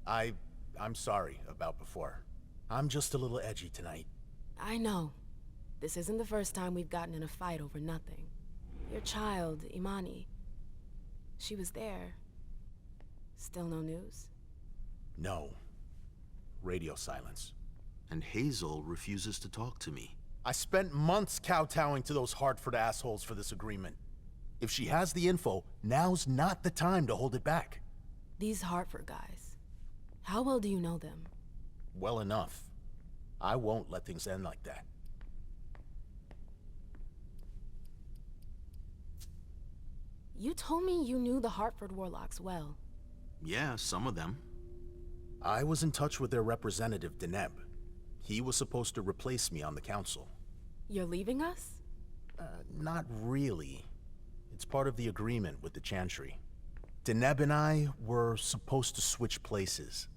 I'm sorry about before. I'm just a little edgy tonight. I know. This isn't the first time we've gotten in a fight over nothing. Your child, Imani. She was there. Still no news? No. Radio silence. And Hazel refuses to talk to me. I spent months kowtowing to those Hartford assholes for this agreement. If she has the info, now's not the time to hold it back. These Hartford guys. How well do you know them? Well enough. I won't let things end like that. You told me you knew the Hartford Warlocks well. Yeah, some of them. I was in touch with their representative, Deneb. He was supposed to replace me on the council. You're leaving us? Not really. It's part of the agreement with the Chantry. Deneb and I were supposed to switch places.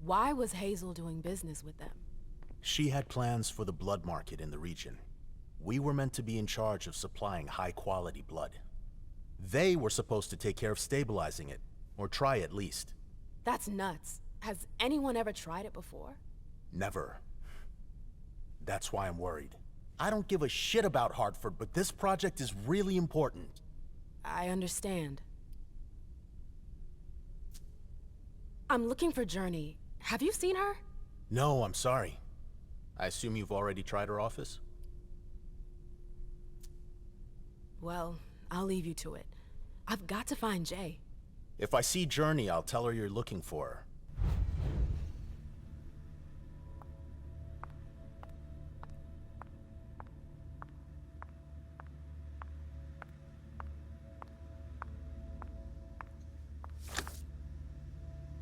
Why was Hazel doing business with them? She had plans for the blood market in the region. We were meant to be in charge of supplying high-quality blood. They were supposed to take care of stabilizing it, or try at least. That's nuts. Has anyone ever tried it before? Never. That's why I'm worried. I don't give a shit about Hartford, but this project is really important. I understand. I'm looking for Journey. Have you seen her? No, I'm sorry. I assume you've already tried her office? Well, I'll leave you to it. I've got to find Jay. If I see Journey, I'll tell her you're looking for her.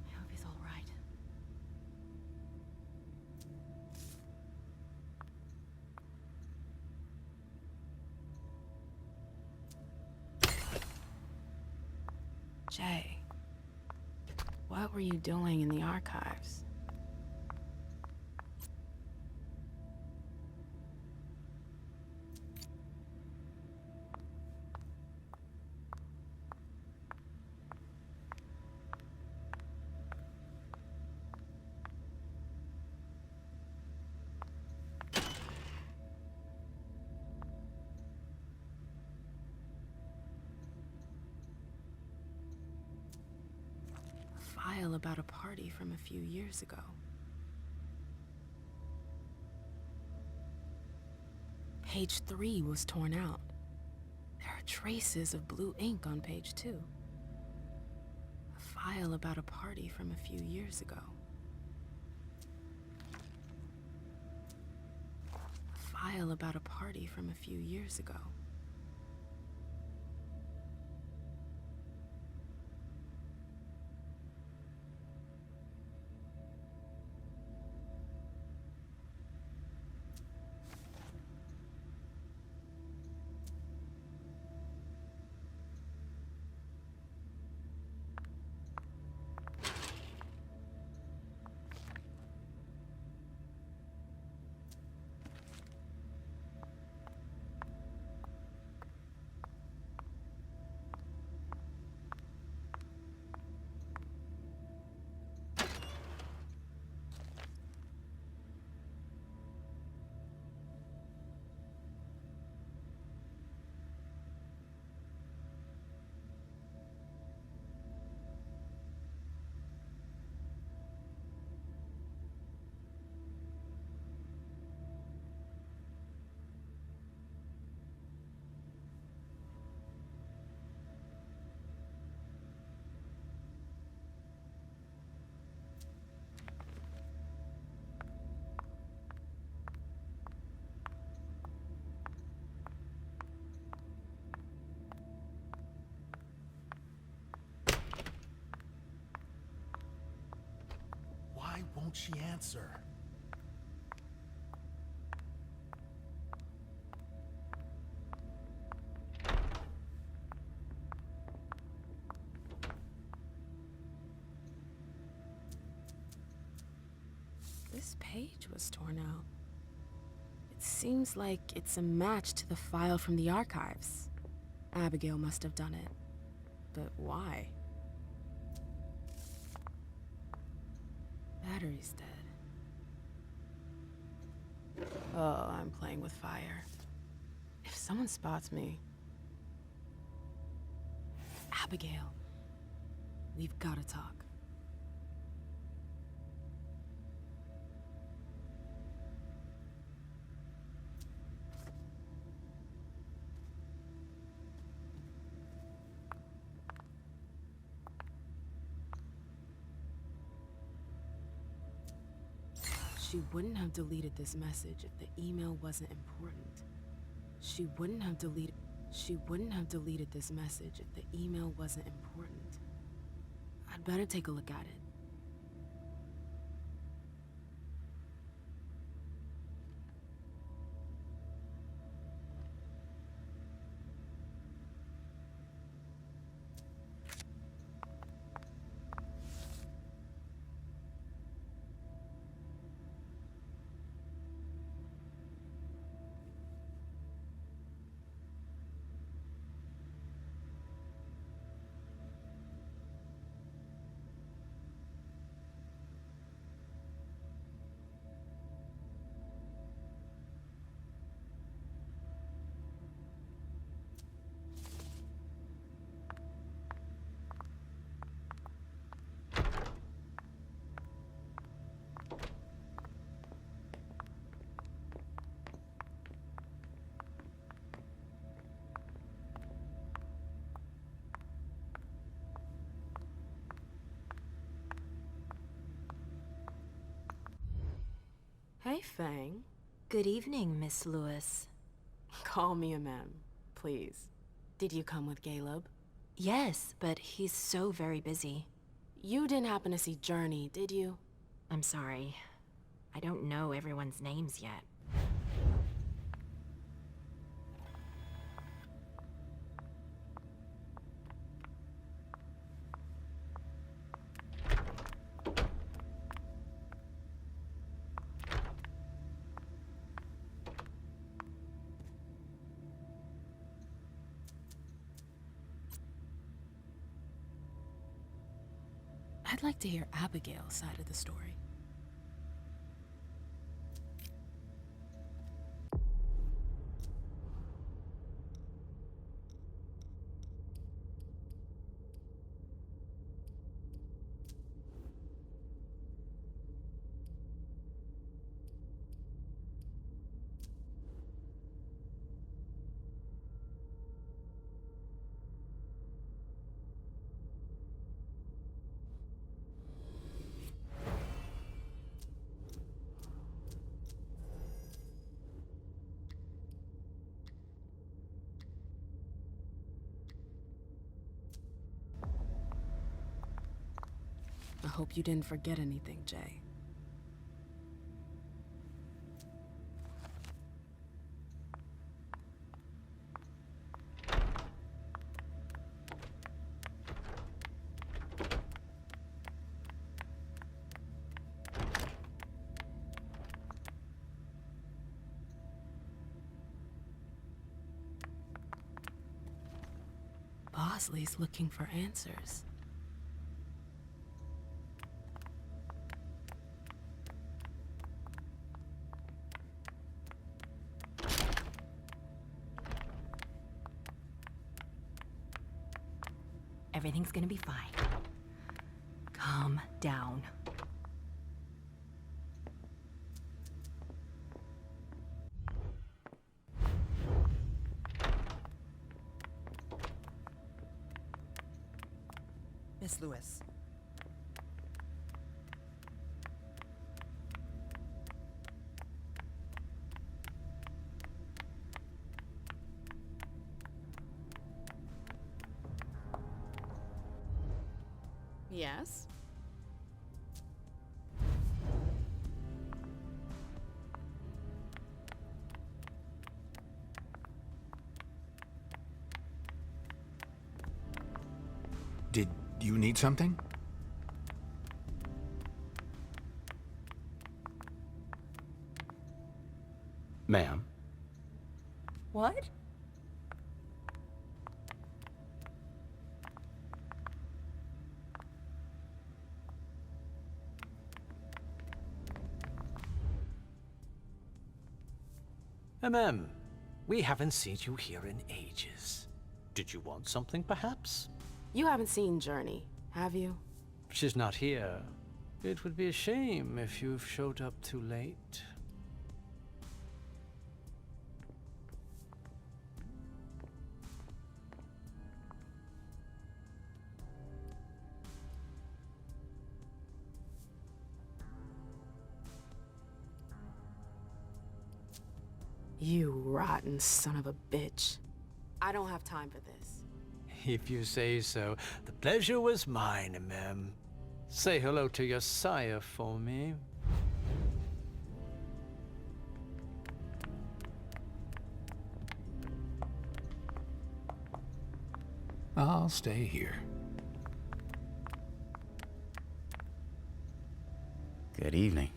I hope he's all right. Jay, what were you doing in the archives? File about a party from a few years ago. Page 3 was torn out. There are traces of blue ink on page 2. A file about a party from a few years ago. A file about a party from a few years ago. Why won't she answer? This page was torn out. It seems like it's a match to the file from the archives. Abigail must have done it. But why? Battery's dead. Oh, I'm playing with fire. If someone spots me... Abigail, we've gotta talk. She wouldn't have deleted this message if the email wasn't important. She wouldn't have deleted this message if the email wasn't important. I'd better take a look at it. Hey, Fang. Good evening, Miss Lewis. Call me a ma'am, please. Did you come with Caleb? Yes, but he's so very busy. You didn't happen to see Journey, did you? I'm sorry. I don't know everyone's names yet. I'd like to hear Abigail's side of the story. I hope you didn't forget anything, Jay. Bosley's looking for answers. Everything's gonna be fine. Calm down. Miss Lewis. Yes? Did you need something? Ma'am? What? we haven't seen you here in ages. Did you want something, perhaps? You haven't seen Journey, have you? She's not here. It would be a shame if you've showed up too late. You rotten son of a bitch. I don't have time for this. If you say so. The pleasure was mine, ma'am. Say hello to your sire for me. I'll stay here. Good evening.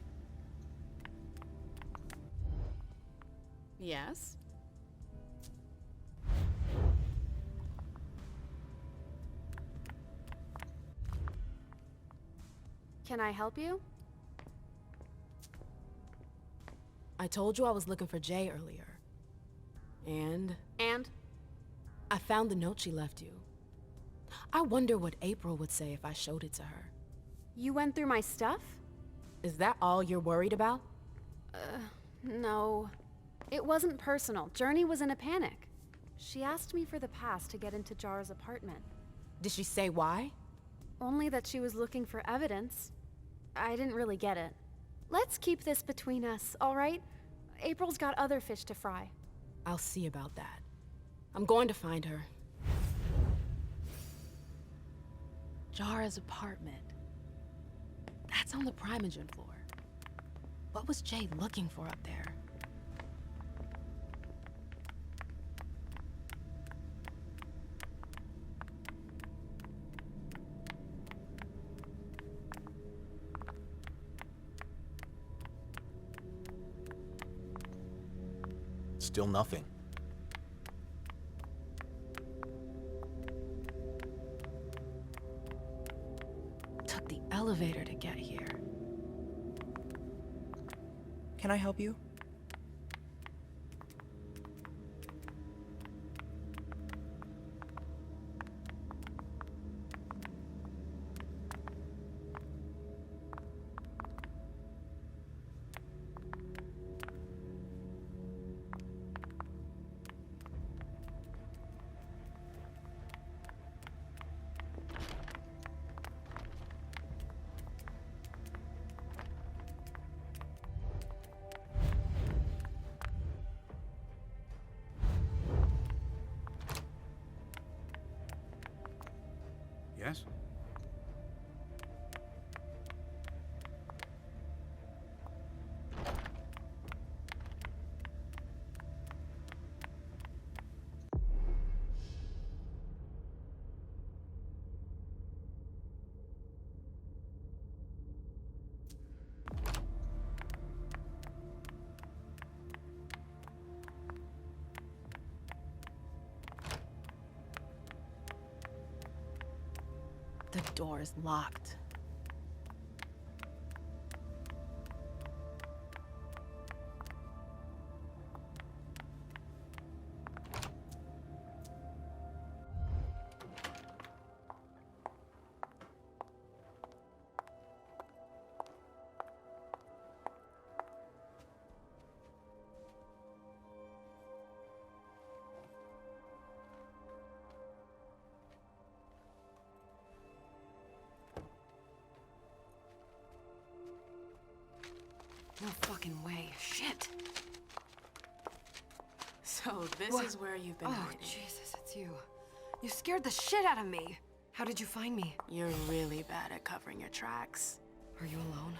Yes? Can I help you? I told you I was looking for Jay earlier. And And? I found the note she left you. I wonder what April would say if I showed it to her. You went through my stuff? Is that all you're worried about? No. It wasn't personal. Journey was in a panic. She asked me for the pass to get into Jara's apartment. Did she say why? Only that she was looking for evidence. I didn't really get it. Let's keep this between us, all right? April's got other fish to fry. I'll see about that. I'm going to find her. Jara's apartment. That's on the Primogen floor. What was Jay looking for up there? Still nothing. Took the elevator to get here. Can I help you? Yes? The door is locked. No fucking way. Shit. So this What? is where you've been Oh, hiding. Jesus, it's you. You scared the shit out of me. How did you find me? You're really bad at covering your tracks. Are you alone?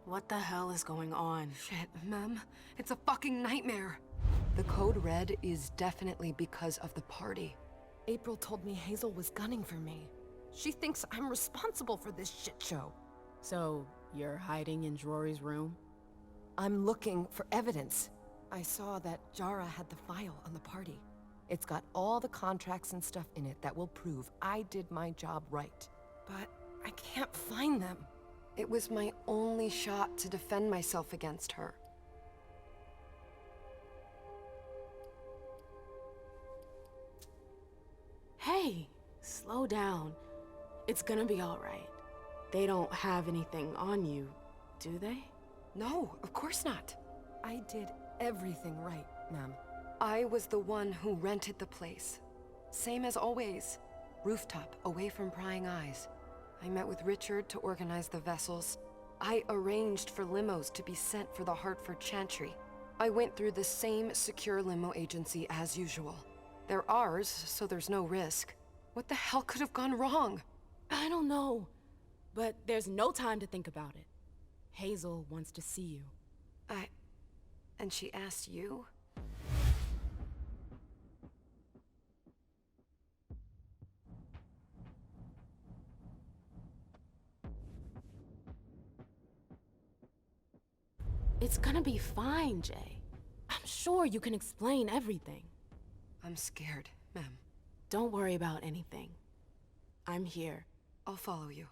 What the hell is going on? Shit, Mem. It's a fucking nightmare. The code red is definitely because of the party. April told me Hazel was gunning for me. She thinks I'm responsible for this shit show. So, you're hiding in Drury's room? I'm looking for evidence. I saw that Jara had the file on the party. It's got all the contracts and stuff in it that will prove I did my job right. But I can't find them. It was my only shot to defend myself against her. Jay, slow down. It's gonna be all right. They don't have anything on you, do they? No, of course not. I did everything right, ma'am. I was the one who rented the place. Same as always. Rooftop, away from prying eyes. I met with Richard to organize the vessels. I arranged for limos to be sent for the Hartford Chantry. I went through the same secure limo agency as usual. They're ours, so there's no risk. What the hell could have gone wrong? I don't know, but there's no time to think about it. Hazel wants to see you. And she asked you? It's gonna be fine, Jay. I'm sure you can explain everything. I'm scared, ma'am. Don't worry about anything. I'm here. I'll follow you.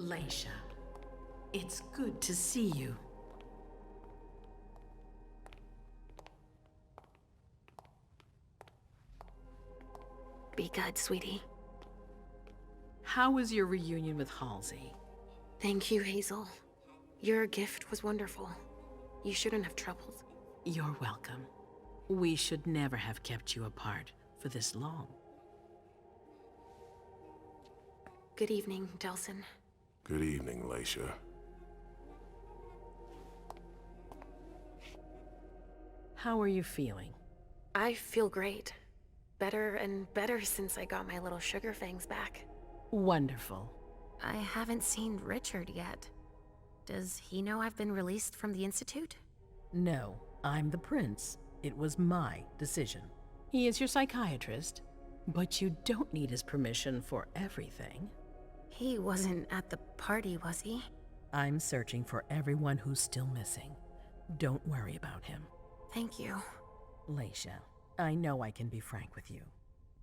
Leisha, it's good to see you. Be good, sweetie. How was your reunion with Halsey? Thank you, Hazel. Your gift was wonderful. You shouldn't have troubled. You're welcome. We should never have kept you apart for this long. Good evening, Delson. Good evening, Leisha. How are you feeling? I feel great. Better and better since I got my little sugar fangs back. Wonderful. I haven't seen Richard yet. Does he know I've been released from the Institute? No, I'm the prince. It was my decision. He is your psychiatrist, but you don't need his permission for everything. He wasn't at the party, was he? I'm searching for everyone who's still missing. Don't worry about him. Thank you. Leisha, I know I can be frank with you.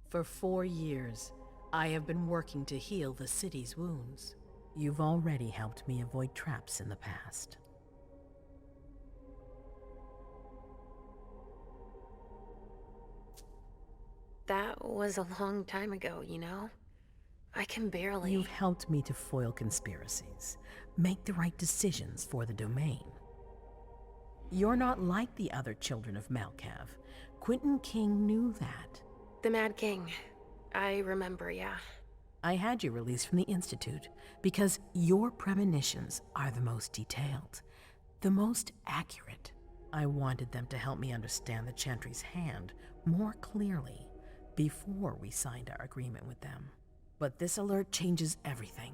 For 4 years, I have been working to heal the city's wounds. You've already helped me avoid traps in the past. That was a long time ago, you know? I can barely... You've helped me to foil conspiracies, make the right decisions for the domain. You're not like the other children of Malkav. Quentin King knew that. The Mad King. I remember, yeah. I had you released from the Institute because your premonitions are the most detailed, the most accurate. I wanted them to help me understand the Chantry's hand more clearly before we signed our agreement with them. But this alert changes everything.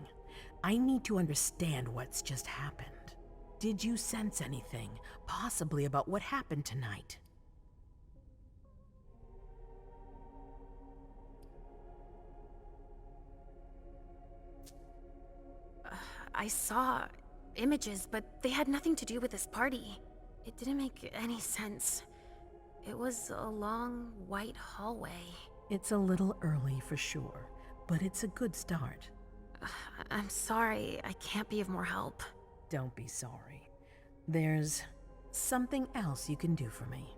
I need to understand what's just happened. Did you sense anything, possibly about what happened tonight? I saw images, but they had nothing to do with this party. It didn't make any sense. It was a long, white hallway. It's a little early for sure, but it's a good start. I'm sorry, I can't be of more help. Don't be sorry. There's something else you can do for me.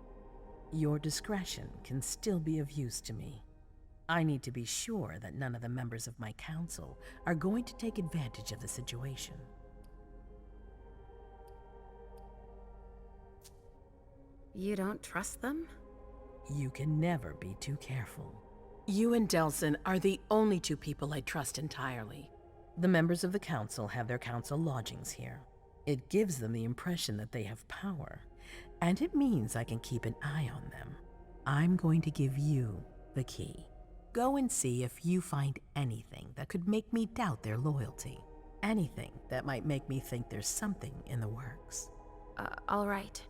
Your discretion can still be of use to me. I need to be sure that none of the members of my council are going to take advantage of the situation. You don't trust them? You can never be too careful. You and Delson are the only two people I trust entirely. The members of the council have their council lodgings here. It gives them the impression that they have power, and it means I can keep an eye on them. I'm going to give you the key. Go and see if you find anything that could make me doubt their loyalty. Anything that might make me think there's something in the works. All right.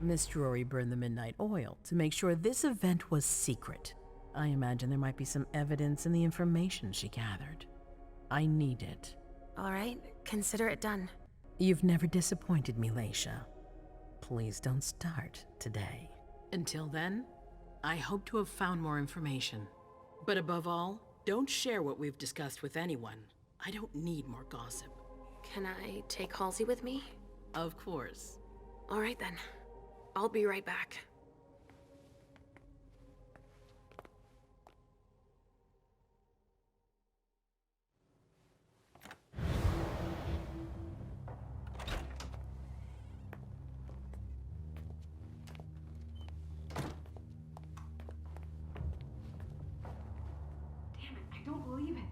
Miss Drury burned the midnight oil to make sure this event was secret. I imagine there might be some evidence in the information she gathered. I need it. All right, consider it done. You've never disappointed me, Leisha. Please don't start today. Until then, I hope to have found more information. But above all, don't share what we've discussed with anyone. I don't need more gossip. Can I take Halsey with me? Of course. All right then. I'll be right back. Damn it, I don't believe it.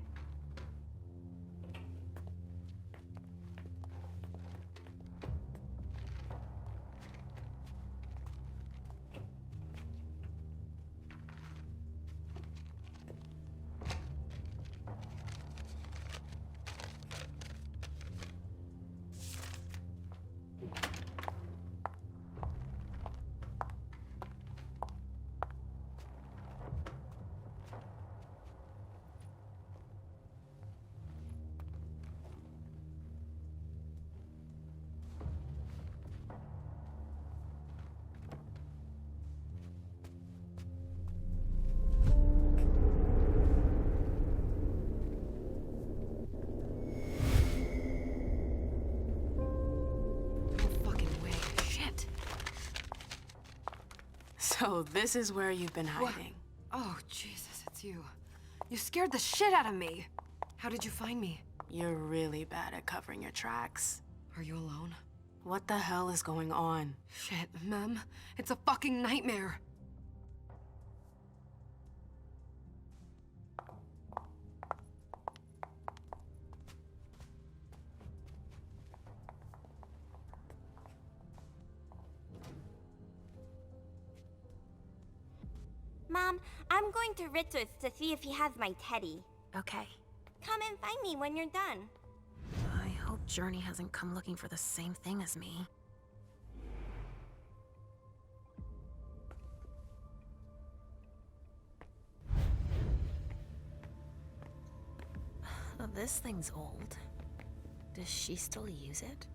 So this is where you've been hiding. Oh, Jesus, it's you. You scared the shit out of me. How did you find me? You're really bad at covering your tracks. Are you alone? What the hell is going on? Shit, Mem. It's a fucking nightmare. Mom, I'm going to Richard's to see if he has my teddy. Okay. Come and find me when you're done. I hope Journey hasn't come looking for the same thing as me. This thing's old. Does she still use it?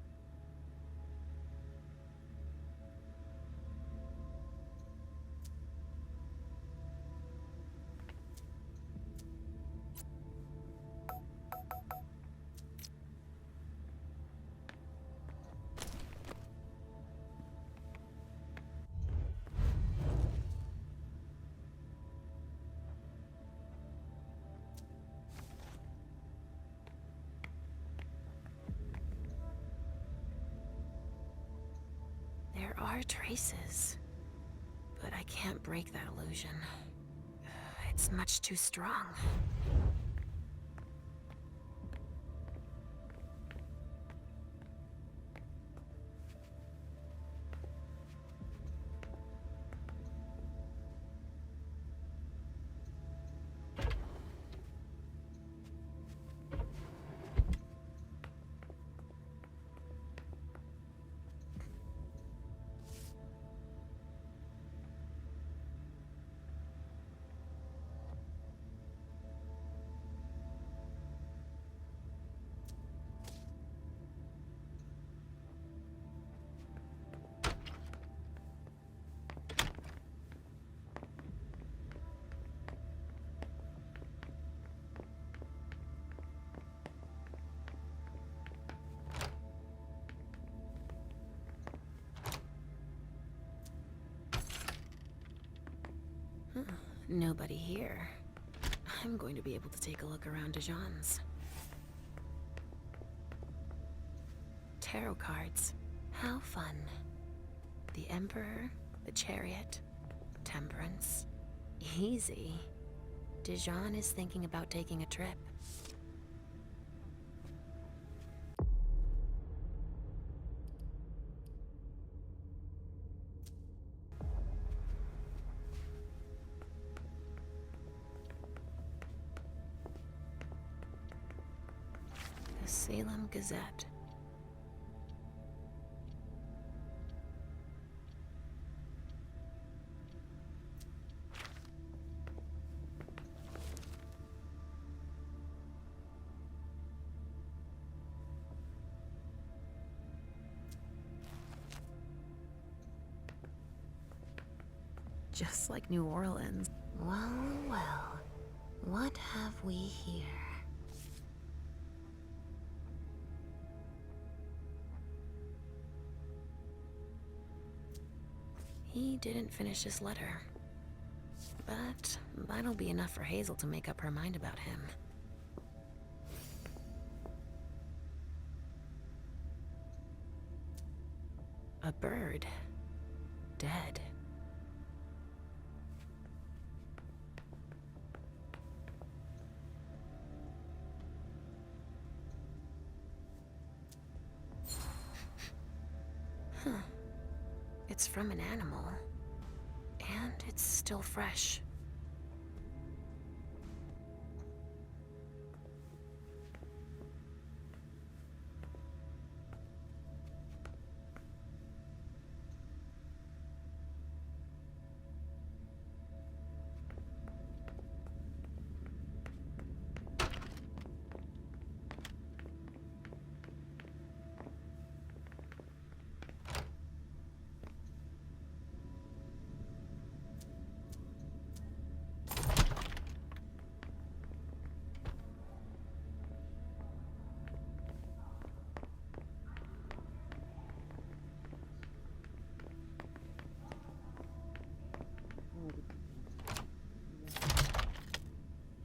There are traces, but I can't break that illusion. It's much too strong. Nobody here. I'm going to be able to take a look around Dijon's. Tarot cards. How fun. The Emperor, the Chariot, Temperance. Easy. Dijon is thinking about taking a trip. The Salem Gazette. Just like New Orleans. Well, well. What have we here? He didn't finish his letter. But that'll be enough for Hazel to make up her mind about him. A bird. Dead. Huh. It's from an animal. And it's still fresh.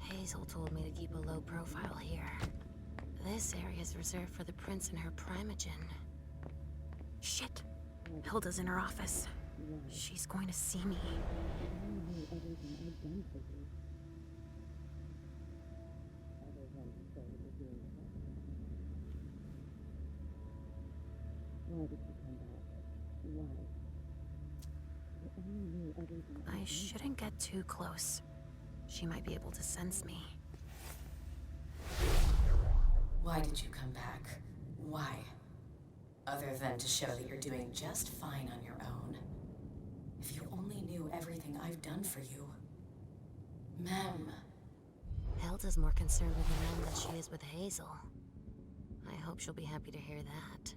Hazel told me to keep a low profile here. This area is reserved for the prince and her primogen. Shit! Hilda's in her office. She's going to see me. I shouldn't get too close. She might be able to sense me. Why did you come back? Why? Other than to show that you're doing just fine on your own. If you only knew everything I've done for you. Ma'am. Hilda's more concerned with the man than she is with Hazel. I hope she'll be happy to hear that.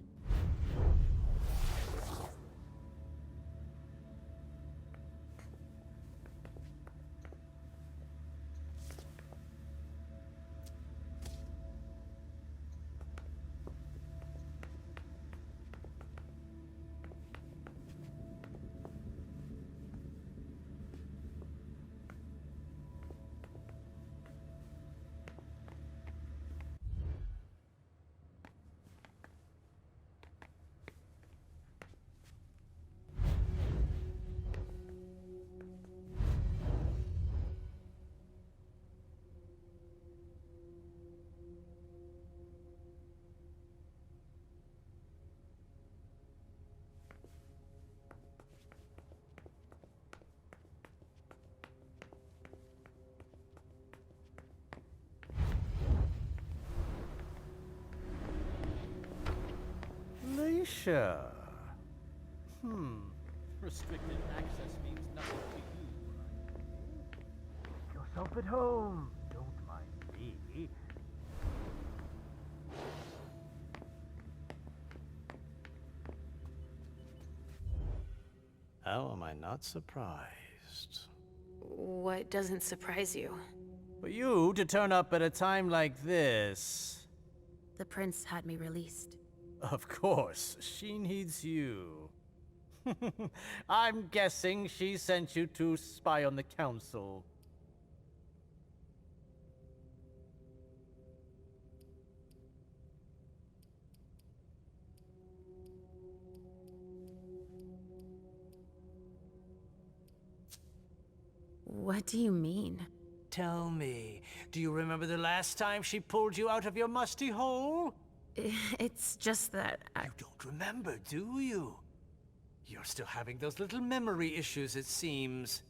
Leisha. Restricted access means nothing to you. Make yourself at home. Don't mind me. How am I not surprised? What doesn't surprise you? For you to turn up at a time like this. The prince had me released. Of course, she needs you. I'm guessing she sent you to spy on the council. What do you mean? Tell me, do you remember the last time she pulled you out of your musty hole? It's just that You don't remember, do you? You're still having those little memory issues, it seems.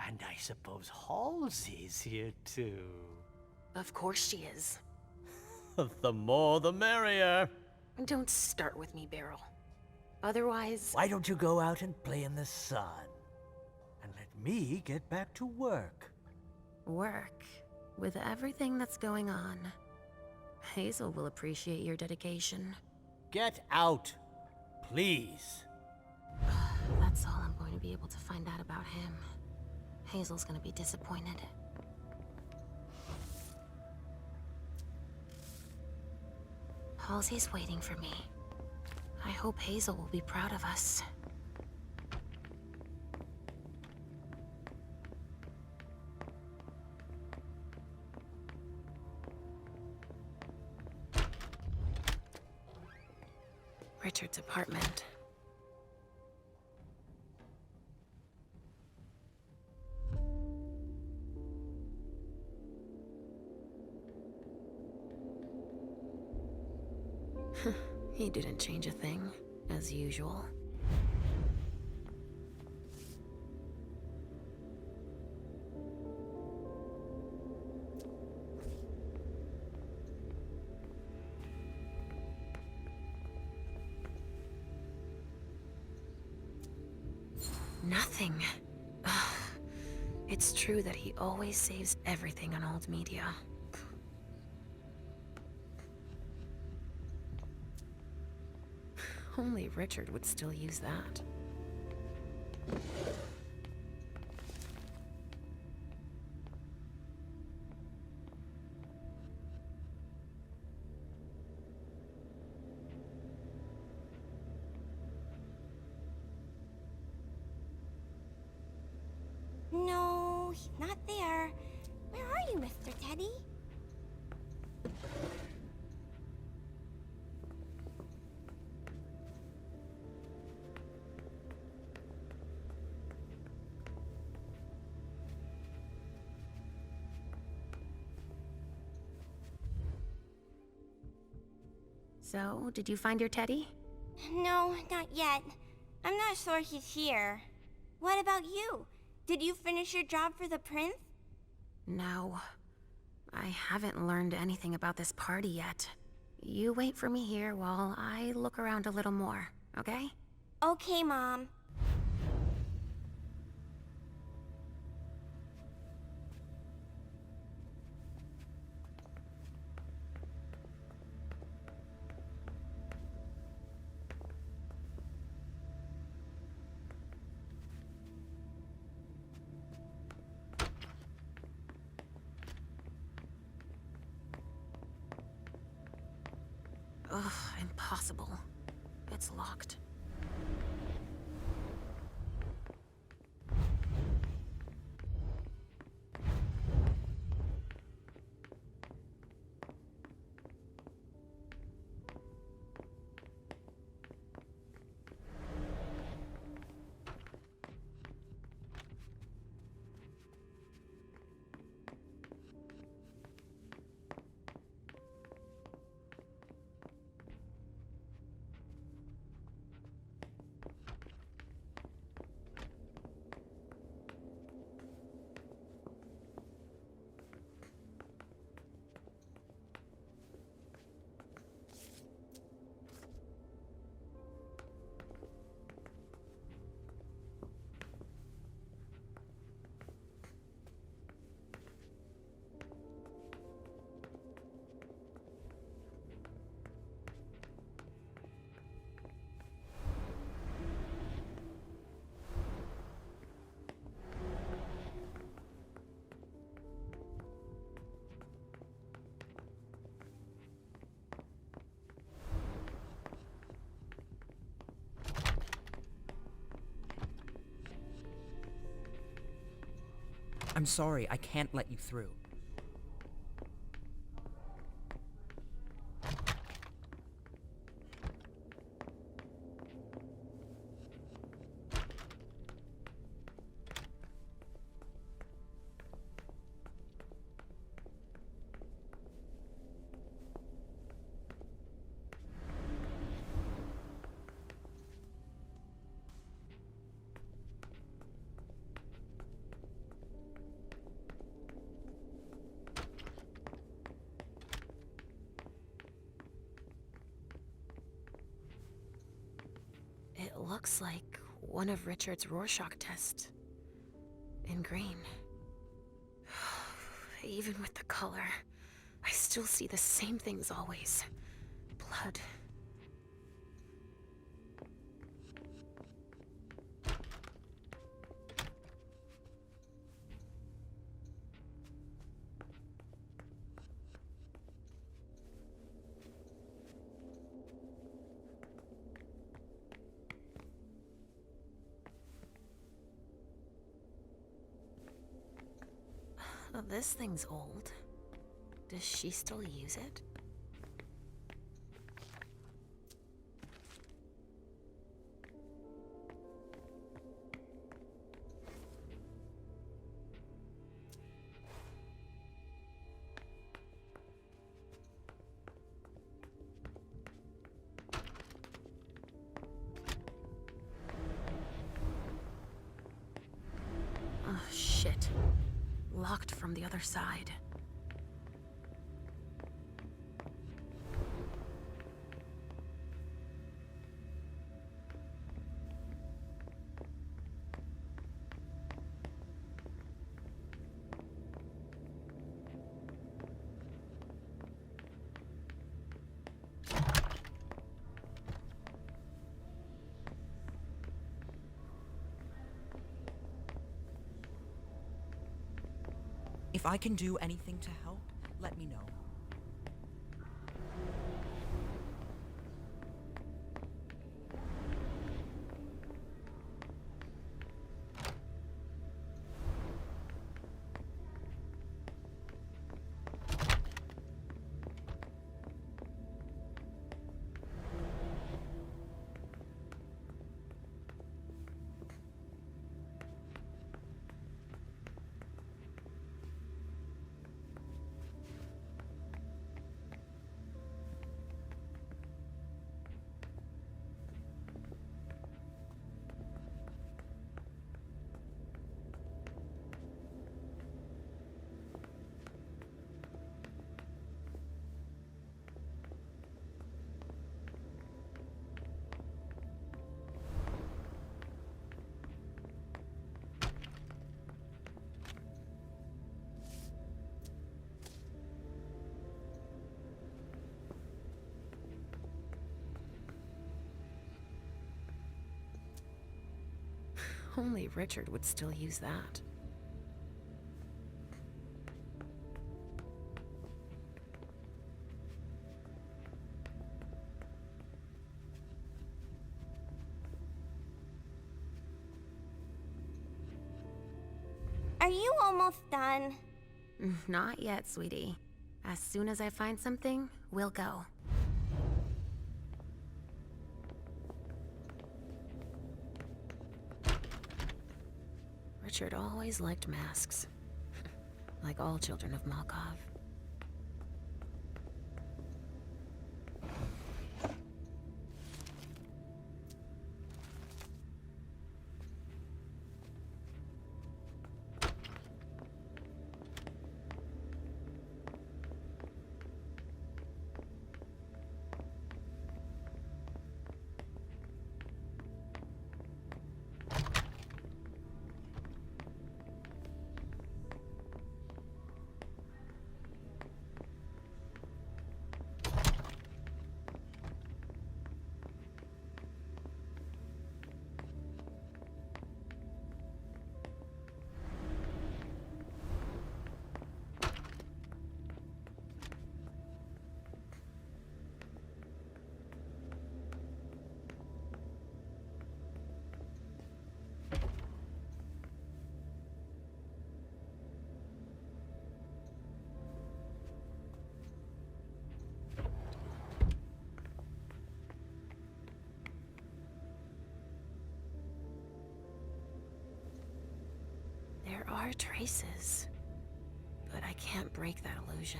And I suppose Halsey's here too. Of course she is. The more the merrier. Don't start with me, Beryl. Otherwise... Why don't you go out and play in the sun? And let me get back to work. Work? With everything that's going on, Hazel will appreciate your dedication. Get out, please. That's all I'm going to be able to find out about him. Hazel's gonna be disappointed. Halsey's waiting for me. I hope Hazel will be proud of us. Richard's apartment. He didn't change a thing, as usual. Nothing. Ugh. It's true that he always saves everything on old media. Only Richard would still use that. No, he's not there. Where are you, Mr. Teddy? So, did you find your teddy? No, not yet. I'm not sure he's here. What about you? Did you finish your job for the prince? No. I haven't learned anything about this party yet. You wait for me here while I look around a little more, okay? Okay, Mom. Ugh, impossible. It's locked. I'm sorry, I can't let you through. looks like one of Richard's Rorschach tests. In green. Even with the color, I still see the same things always. Blood. This thing's old. Does she still use it? Oh, shit. Locked from the other side. If I can do anything to help, let me know. Only Richard would still use that. Are you almost done? Not yet, sweetie. As soon as I find something, we'll go. Richard always liked masks. Like all children of Malkov. There are traces, but I can't break that illusion.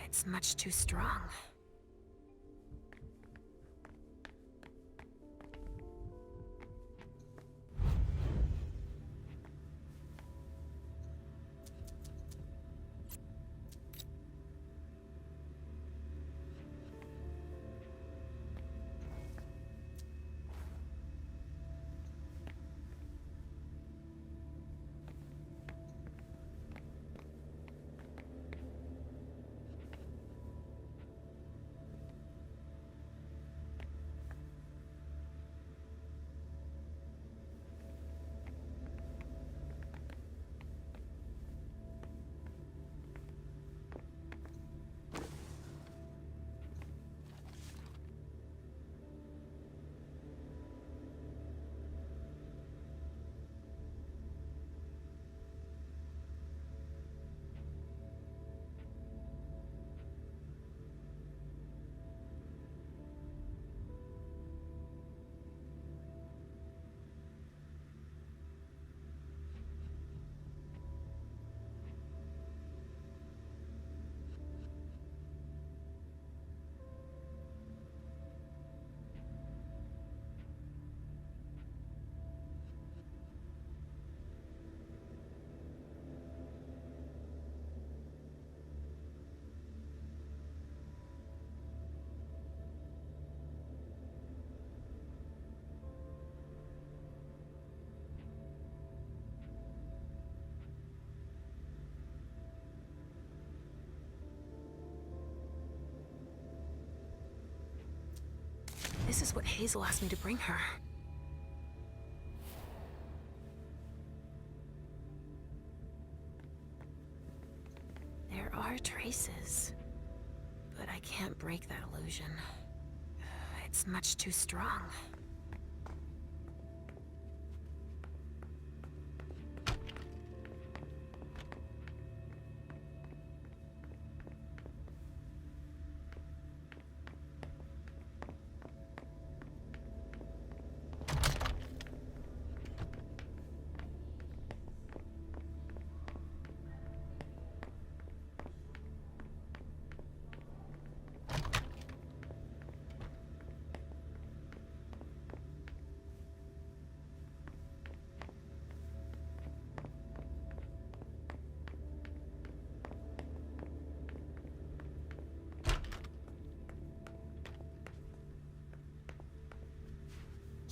It's much too strong. This is what Hazel asked me to bring her. There are traces, but I can't break that illusion. It's much too strong.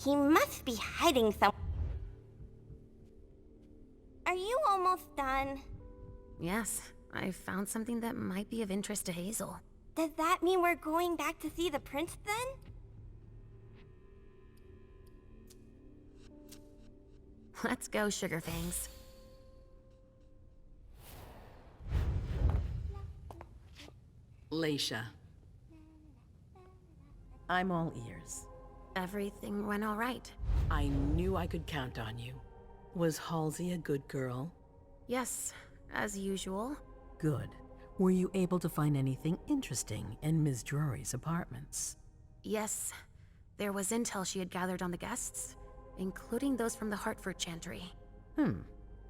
He must be hiding some. Are you almost done? Yes, I found something that might be of interest to Hazel. Does that mean we're going back to see the prince then? Let's go, Sugarfangs. Leisha. I'm all ears. Everything went all right. I knew I could count on you. Was Halsey a good girl? Yes, as usual. Good. Were you able to find anything interesting in Ms. Drury's apartments? Yes, there was intel she had gathered on the guests, including those from the Hartford Chantry.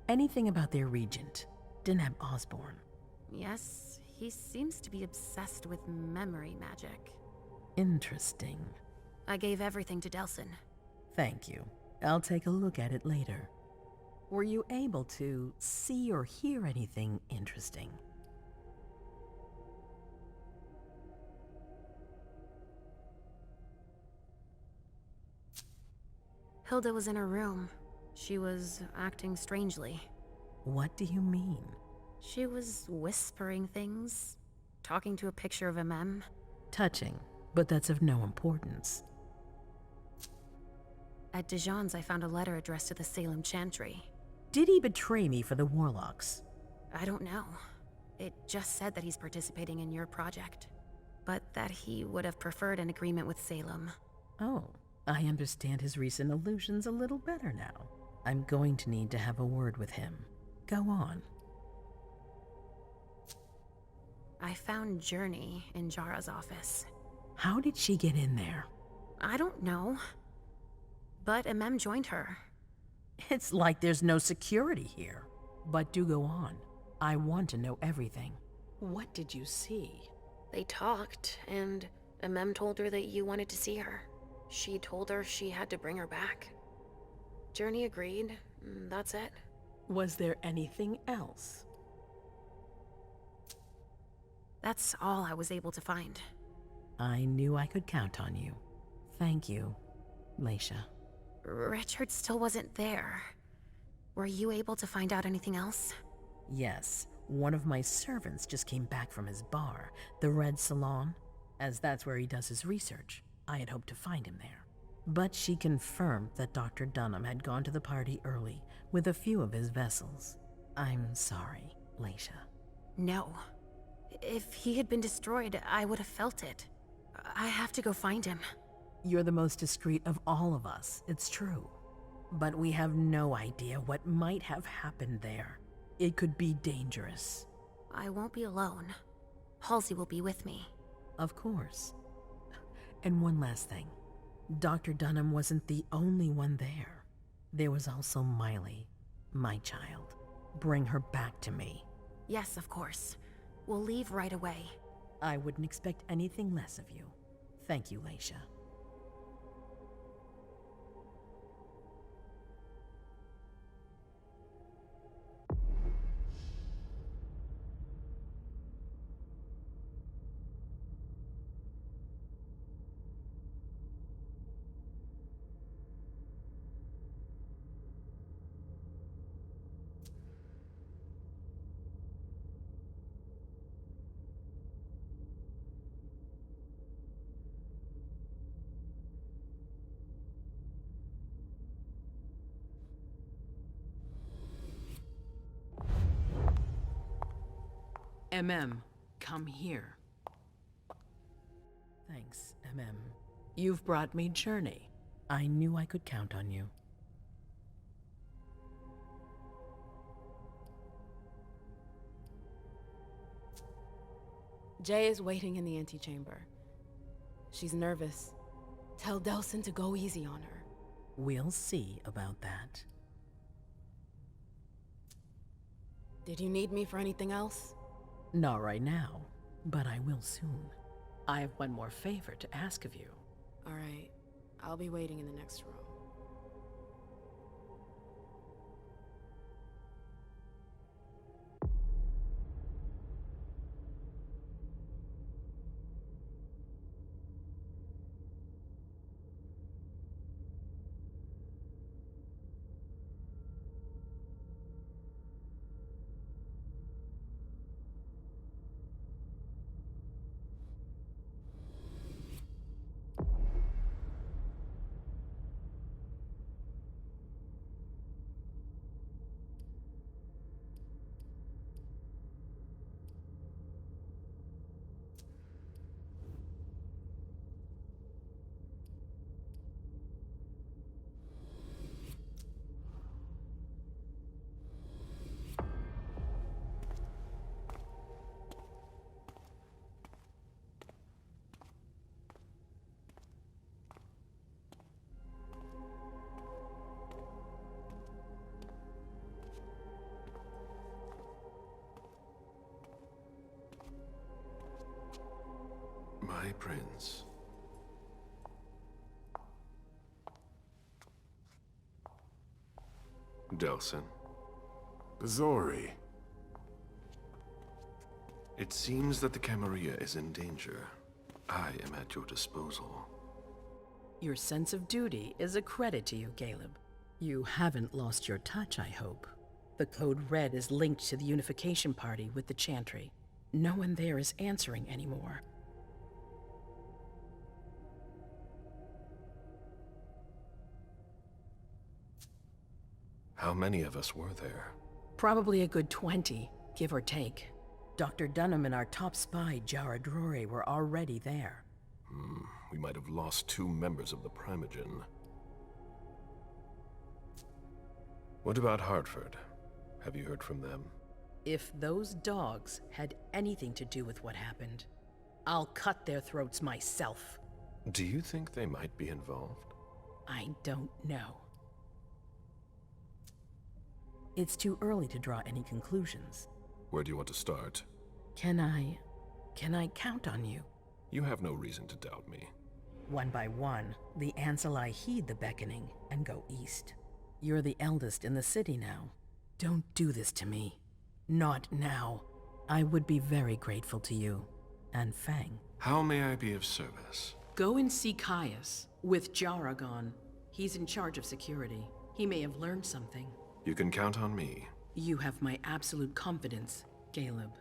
Anything about their regent, Deneb Osborne? Yes, he seems to be obsessed with memory magic. Interesting. I gave everything to Delsin. Thank you. I'll take a look at it later. Were you able to see or hear anything interesting? Hilda was in her room. She was acting strangely. What do you mean? She was whispering things, talking to a picture of a mem. Touching, but that's of no importance. At Dijon's, I found a letter addressed to the Salem Chantry. Did he betray me for the Warlocks? I don't know. It just said that he's participating in your project, but that he would have preferred an agreement with Salem. Oh, I understand his recent illusions a little better now. I'm going to need to have a word with him. Go on. I found Journey in Jara's office. How did she get in there? I don't know. But a mem joined her. It's like there's no security here. But do go on. I want to know everything. What did you see? They talked, and a mem told her that you wanted to see her. She told her she had to bring her back. Journey agreed. That's it. Was there anything else? That's all I was able to find. I knew I could count on you. Thank you, Leisha. Richard still wasn't there. Were you able to find out anything else? Yes, one of my servants just came back from his bar, the Red Salon, as that's where he does his research. I had hoped to find him there. But she confirmed that Dr. Dunham had gone to the party early with a few of his vessels. I'm sorry, Leisha. No. If he had been destroyed, I would have felt it. I have to go find him. You're the most discreet of all of us, it's true. But we have no idea what might have happened there. It could be dangerous. I won't be alone. Halsey will be with me. Of course. And one last thing. Dr. Dunham wasn't the only one there. There was also Miley, my child. Bring her back to me. Yes, of course. We'll leave right away. I wouldn't expect anything less of you. Thank you, Leisha. Come here. Thanks, You've brought me Journey. I knew I could count on you. Jay is waiting in the antechamber. She's nervous. Tell Delsin to go easy on her. We'll see about that. Did you need me for anything else? Not right now, but I will soon. I have one more favor to ask of you. All right. I'll be waiting in the next room. My prince. Delsin. Zori. It seems that the Camarilla is in danger. I am at your disposal. Your sense of duty is a credit to you, Caleb. You haven't lost your touch, I hope. The Code Red is linked to the Unification Party with the Chantry. No one there is answering anymore. How many of us were there? Probably a good 20, give or take. Dr. Dunham and our top spy, Jara Drore, were already there. We might have lost 2 members of the Primogen. What about Hartford? Have you heard from them? If those dogs had anything to do with what happened, I'll cut their throats myself. Do you think they might be involved? I don't know. It's too early to draw any conclusions. Where do you want to start? Can I count on you? You have no reason to doubt me. One by one, the Ancillai heed the beckoning and go east. You're the eldest in the city now. Don't do this to me. Not now. I would be very grateful to you. And Fang. How may I be of service? Go and see Caius, with Jara gone. He's in charge of security. He may have learned something. You can count on me. You have my absolute confidence, Caleb.